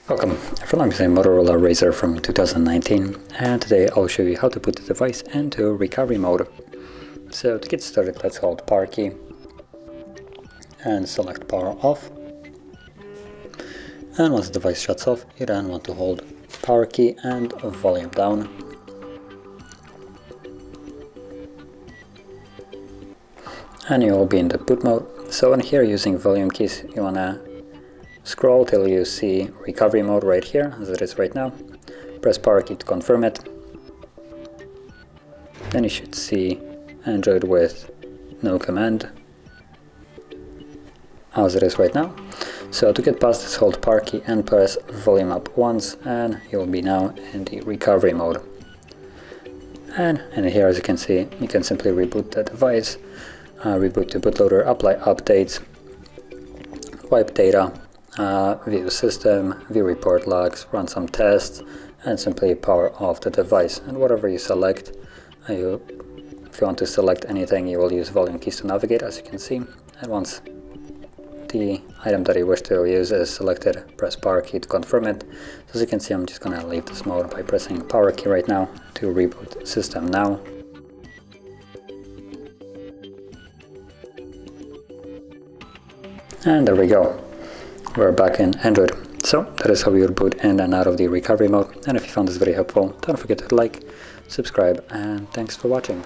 Welcome, I'm using MOTOROLA Razr from 2019, and today I'll show you how to put the device into recovery mode. So to get started, let's hold power key and select power off. And once the device shuts off, you then want to hold power key and volume down. And you will be in the boot mode. So in here, using volume keys, you want to scroll till you see recovery mode right here, as it is right now. Press power key to confirm it. Then you should see Android with no command, as it is right now. So to get past this, hold power key and press volume up once, and you'll be now in the recovery mode. And in here, as you can see, you can simply reboot the device, reboot to bootloader, apply updates, wipe data, view system, view report logs, run some tests, and simply power off the device. And whatever you select, if you want to select anything, you will use volume keys to navigate, as you can see. And once the item that you wish to use is selected, press power key to confirm it. So as you can see, I'm just going to leave this mode by pressing power key right now to reboot system now. And there we go. We're back in Android. So that is how you boot in and out of the recovery mode. And if you found this very helpful, don't forget to like, subscribe, and thanks for watching.